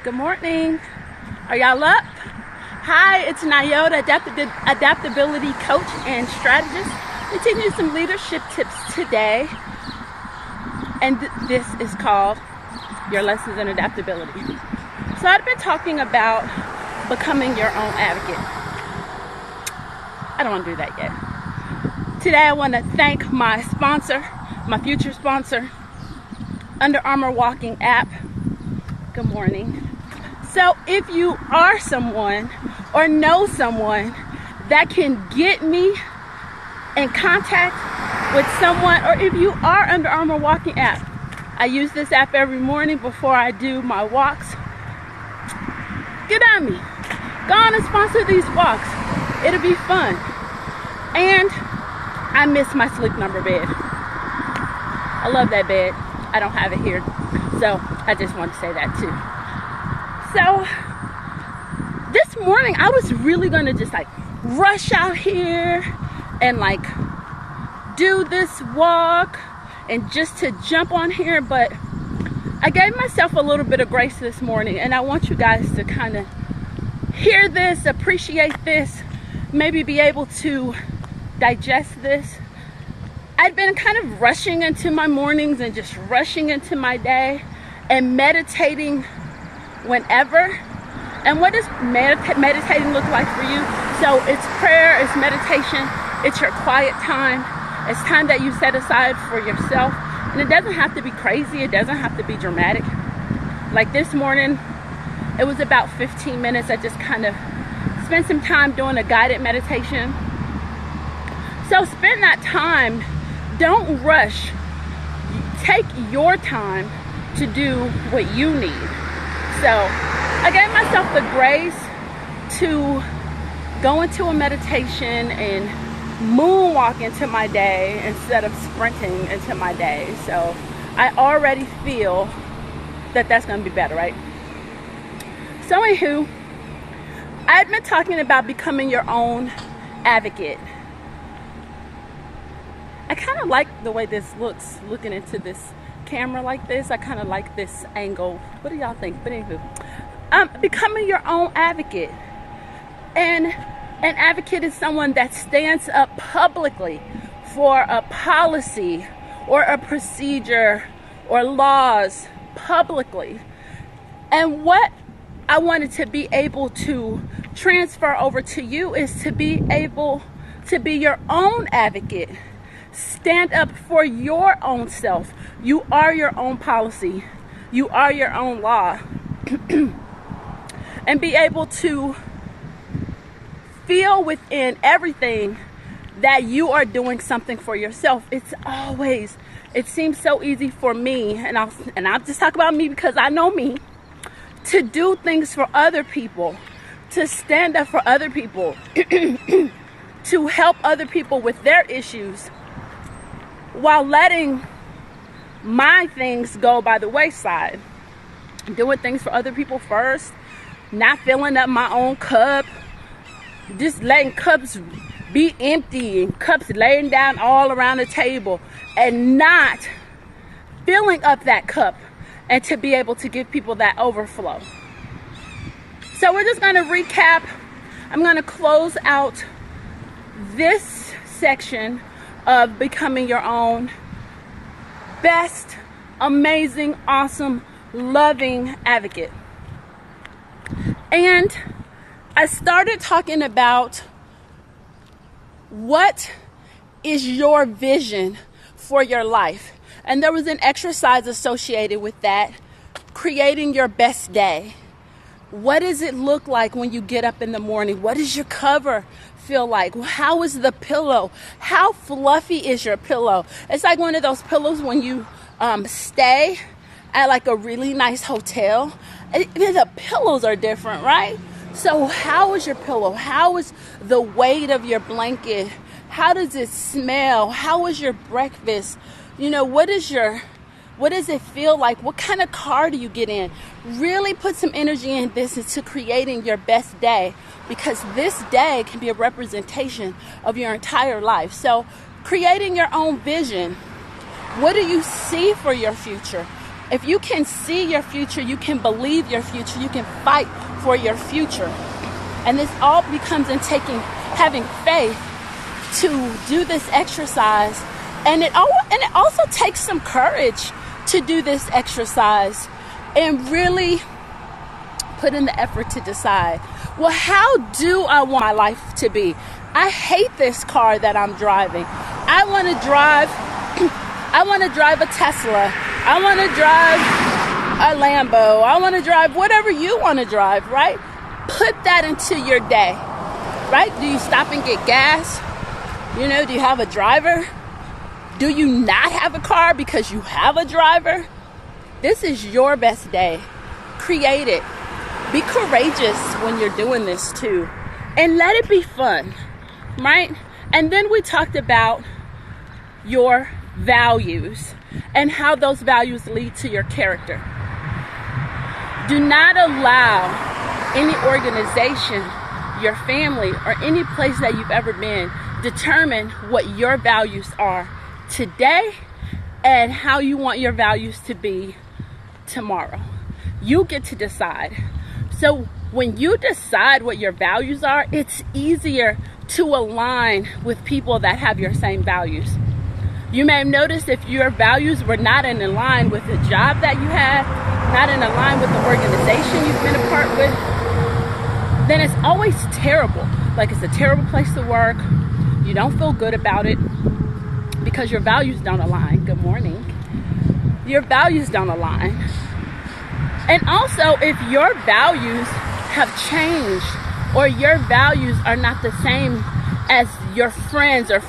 Good morning. Are y'all up? Hi, it's Nyota, adaptability coach and strategist. We teaching you some leadership tips today. And this is called Your Lessons in Adaptability. So I've been talking about becoming your own advocate. I don't want to do that yet. Today I want to thank my sponsor, my future sponsor, Under Armour Walking app. Good morning. So if you are someone or know someone that can get me in contact with someone, or if you are Under Armour Walking app, I use this app every morning before I do my walks. Get on me. Go on and sponsor these walks. It'll be fun. And I miss my Sleep Number bed. I love that bed. I don't have it here. So I just want to say that too. So this morning I was really going to just rush out here and do this walk and just to jump on here, but I gave myself a little bit of grace this morning, and I want you guys to kind of hear this, appreciate this, maybe be able to digest this. I'd been kind of rushing into my mornings and just rushing into my day and meditating whenever. And what does meditating look like for you? So it's prayer, it's meditation, it's your quiet time, it's time that you set aside for yourself. And it doesn't have to be crazy, it doesn't have to be dramatic. Like this morning, it was about 15 minutes. I just kind of spent some time doing a guided meditation. So spend that time. Don't rush. Take your time to do what you need. So I gave myself the grace to go into a meditation and moonwalk into my day instead of sprinting into my day. So I already feel that that's going to be better, right? So anywho, I've been talking about becoming your own advocate. I kind of like the way this looks, looking into this camera like this. I kind of like this angle. What do y'all think? But anywho, becoming your own advocate. And an advocate is someone that stands up publicly for a policy or a procedure or laws publicly. And what I wanted to be able to transfer over to you is to be able to be your own advocate. Stand up for your own self. You are your own policy. You are your own law. And be able to feel within everything that you are doing something for yourself. It seems so easy for me, and I'll just talk about me because I know me, to do things for other people, to stand up for other people, to help other people with their issues, while letting my things go by the wayside. Doing things for other people first, not filling up my own cup, just letting cups be empty and cups laying down all around the table, and not filling up that cup and to be able to give people that overflow. So we're just going to recap. I'm going to close out this section of becoming your own best, amazing, awesome, loving advocate. And I started talking about what is your vision for your life. And there was an exercise associated with that, creating your best day. What does it look like when you get up in the morning? What does your cover feel like? How is the pillow? How fluffy is your pillow? It's like one of those pillows when you stay at a really nice hotel. The pillows are different, right? So how is your pillow? How is the weight of your blanket? How does it smell? How is your breakfast? What does it feel like? What kind of car do you get in? Really put some energy in this into creating your best day, because this day can be a representation of your entire life. So creating your own vision. What do you see for your future? If you can see your future, you can believe your future, you can fight for your future. And this all becomes in having faith to do this exercise. And it also takes some courage to do this exercise and really put in the effort to decide, well, how do I want my life to be? I hate this car that I'm driving. I want to drive a Tesla. I want to drive a Lambo. I want to drive whatever you want to drive, right? Put that into your day, right? Do you stop and get gas? Do you have a driver? Do you not have a car because you have a driver? This is your best day. Create it. Be courageous when you're doing this too. And let it be fun, right? And then we talked about your values and how those values lead to your character. Do not allow any organization, your family, or any place that you've ever been determine what your values are today and how you want your values to be tomorrow. You get to decide. So when you decide what your values are, it's easier to align with people that have your same values. You may have noticed if your values were not in line with the job that you had, not in line with the organization you've been a part with, then it's always terrible. Like, it's a terrible place to work. You don't feel good about it because your values don't align. Good morning. Your values don't align. And also, if your values have changed or your values are not the same as your friends or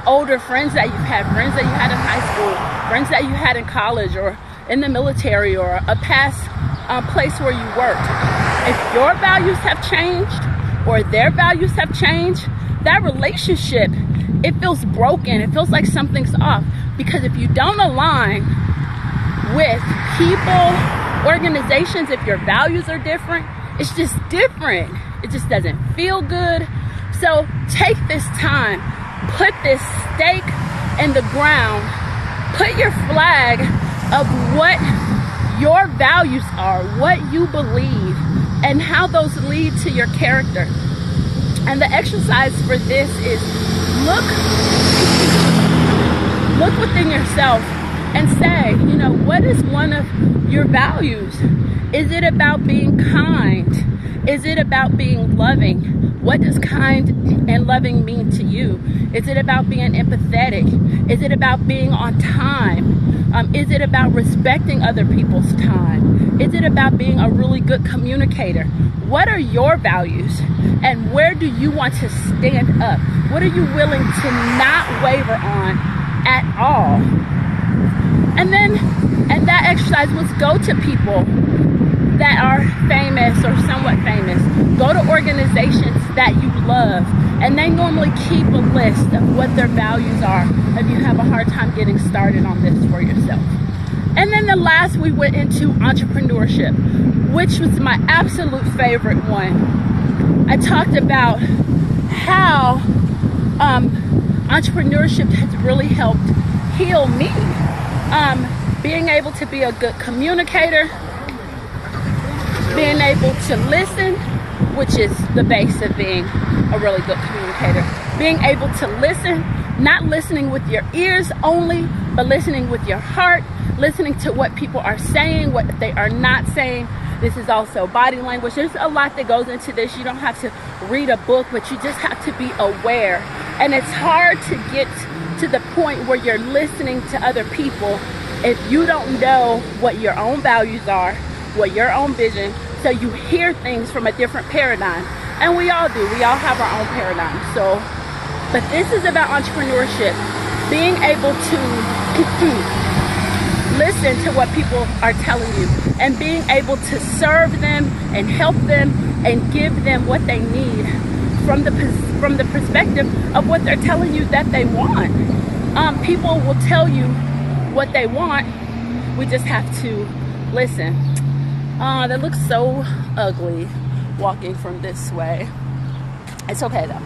older friends that you've had, friends that you had in high school, friends that you had in college or in the military or a past place where you worked. If your values have changed or their values have changed, that relationship, it feels broken. It feels like something's off. Because if you don't align with people, organizations, if your values are different, it's just different. It just doesn't feel good. So take this time, put this stake in the ground, put your flag of what your values are, what you believe, and how those lead to your character. And the exercise for this is look within yourself and say, what is one of your values? Is it about being kind? Is it about being loving? What does kind and loving mean to you? Is it about being empathetic? Is it about being on time? Is it about respecting other people's time? Is it about being a really good communicator? What are your values? And where do you want to stand up? What are you willing to not waver on at all? And that exercise was go to people that are famous or somewhat famous. Go to organizations that you love, and they normally keep a list of what their values are if you have a hard time getting started on this for yourself. And then the last, we went into entrepreneurship, which was my absolute favorite one. I talked about how entrepreneurship has really helped heal me. Being able to be a good communicator, being able to listen, which is the base of being a really good communicator. Being able to listen, not listening with your ears only, but listening with your heart, listening to what people are saying, what they are not saying. This is also body language. There's a lot that goes into this. You don't have to read a book, but you just have to be aware. And it's hard to get to the point where you're listening to other people if you don't know what your own values are, what your own vision, so you hear things from a different paradigm. And we all do. We all have our own paradigm. But this is about entrepreneurship. Being able to listen to what people are telling you and being able to serve them and help them and give them what they need from the perspective of what they're telling you that they want. People will tell you what they want. We just have to listen. That looks so ugly walking from this way. It's okay though.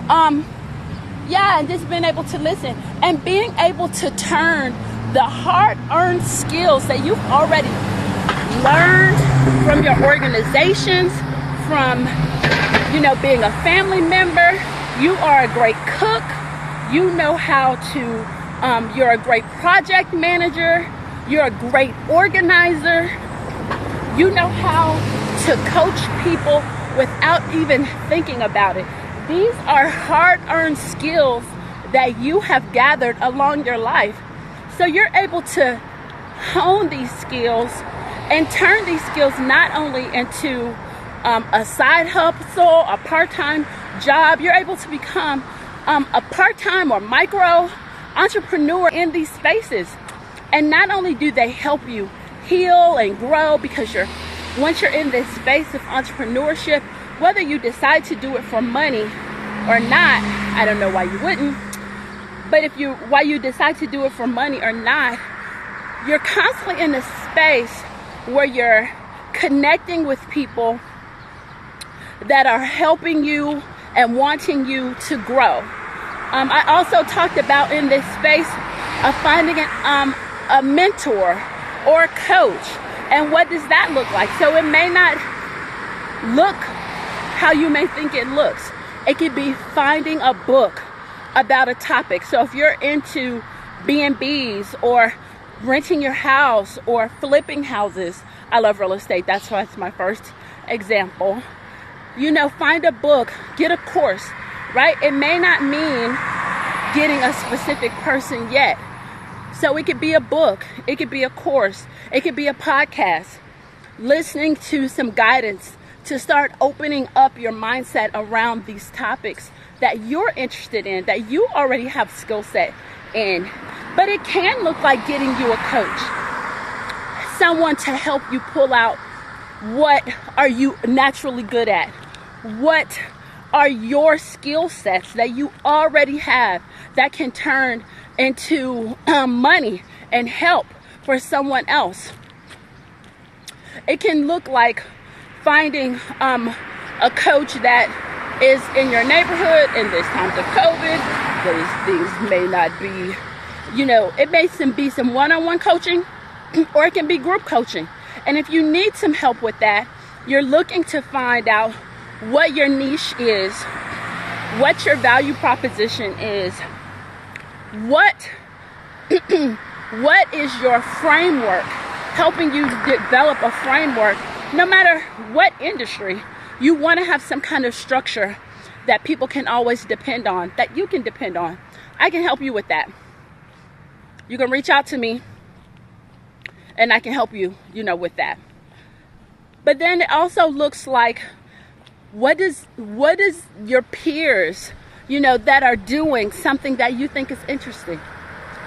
And just being able to listen and being able to turn the hard-earned skills that you've already learned from your organizations, from, being a family member. You are a great cook. You know how to, you're a great project manager. You're a great organizer. You know how to coach people without even thinking about it. These are hard-earned skills that you have gathered along your life. So you're able to hone these skills and turn these skills not only into a side hustle, a part-time job. You're able to become a part-time or micro entrepreneur in these spaces. And not only do they help you heal and grow, because once you're in this space of entrepreneurship, whether you decide to do it for money or not, I don't know why you wouldn't, but why you decide to do it for money or not, you're constantly in this space where you're connecting with people that are helping you and wanting you to grow. I also talked about in this space of finding a mentor or a coach. And what does that look like? So it may not look how you may think it looks. It could be finding a book about a topic. So if you're into B&Bs or renting your house or flipping houses, I love real estate. That's my first example. Find a book, get a course, right? It may not mean getting a specific person yet. So it could be a book, it could be a course, it could be a podcast, listening to some guidance to start opening up your mindset around these topics that you're interested in, that you already have skill set in. But it can look like getting you a coach, someone to help you pull out what are you naturally good at, what are your skill sets that you already have that can turn into money and help for someone else. It can look like finding a coach that is in your neighborhood in this times of COVID. These may not be, it may be some one-on-one coaching, or it can be group coaching. And if you need some help with that, you're looking to find out what your niche is, what your value proposition is, what is your framework, helping you develop a framework. No matter what industry, you want to have some kind of structure that people can always depend on, that you can depend on. I can help you with that. You can reach out to me and I can help you, with that. But then it also looks like, what is your peers, that are doing something that you think is interesting?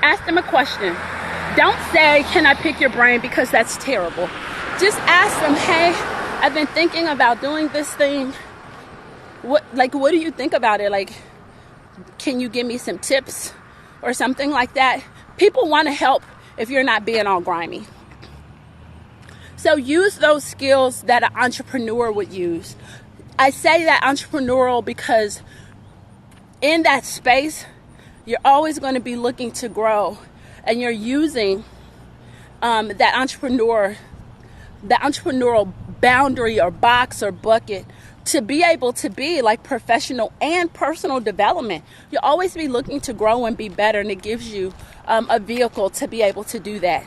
Ask them a question. Don't say, can I pick your brain? Because that's terrible. Just ask them, hey, I've been thinking about doing this thing. What do you think about it? Like, can you give me some tips or something like that? People want to help if you're not being all grimy. So use those skills that an entrepreneur would use. I say that entrepreneurial because in that space, you're always going to be looking to grow, and you're using that entrepreneurial boundary or box or bucket to be able to be like professional and personal development. You'll always be looking to grow and be better, and it gives you a vehicle to be able to do that.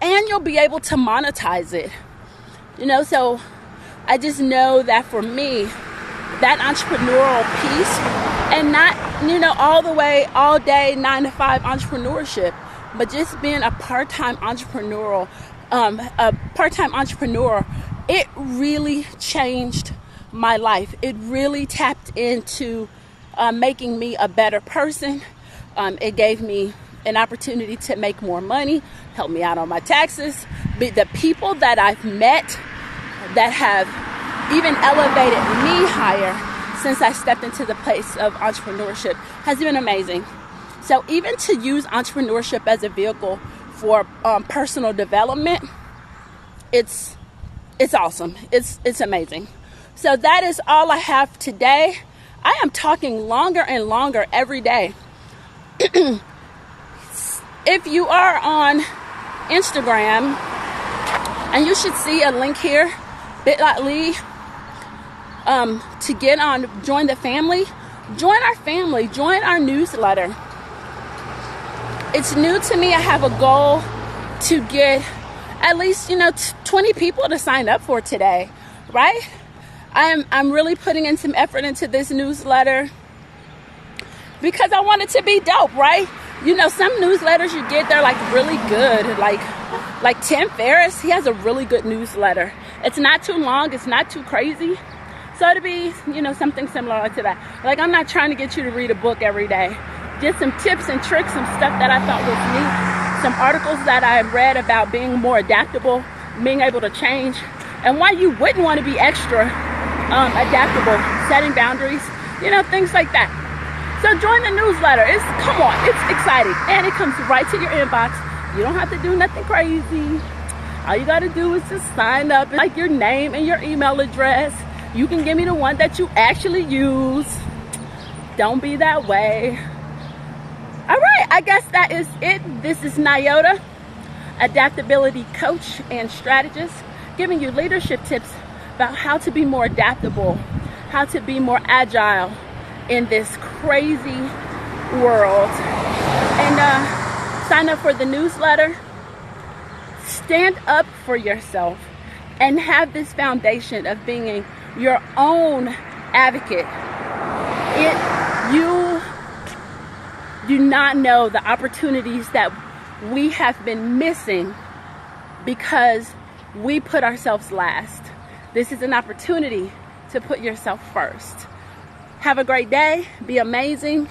And you'll be able to monetize it. So I just know that for me, that entrepreneurial piece, and not, all the way, all day, 9-to-5 entrepreneurship, but just being a part-time entrepreneur, it really changed my life. It really tapped into making me a better person. It gave me an opportunity to make more money, help me out on my taxes. The people that I've met that have even elevated me higher since I stepped into the place of entrepreneurship has been amazing. So even to use entrepreneurship as a vehicle for personal development, it's awesome. It's amazing. So that is all I have today. I am talking longer and longer every day. if you are on Instagram, and you should see a link here, bit.ly, to get on, join the family. Join our family, join our newsletter. It's new to me. I have a goal to get at least, 20 people to sign up for today, right? I'm really putting in some effort into this newsletter because I want it to be dope, right? Some newsletters you get, they're like really good. Like Tim Ferriss, he has a really good newsletter. It's not too long, it's not too crazy. So it'll be, something similar to that. Like, I'm not trying to get you to read a book every day. Just some tips and tricks, some stuff that I thought was neat. Some articles that I read about being more adaptable, being able to change, and why you wouldn't want to be extra adaptable, setting boundaries, things like that. So join the newsletter. It's exciting. And it comes right to your inbox. You don't have to do nothing crazy. All you got to do is just sign up, like your name and your email address. You can give me the one that you actually use. Don't be that way. All right, I guess that is it. This is Nyota, adaptability coach and strategist, giving you leadership tips about how to be more adaptable, how to be more agile in this crazy world. And sign up for the newsletter. Stand up for yourself and have this foundation of being your own advocate. You do not know the opportunities that we have been missing because we put ourselves last. This is an opportunity to put yourself first. Have a great day. Be amazing.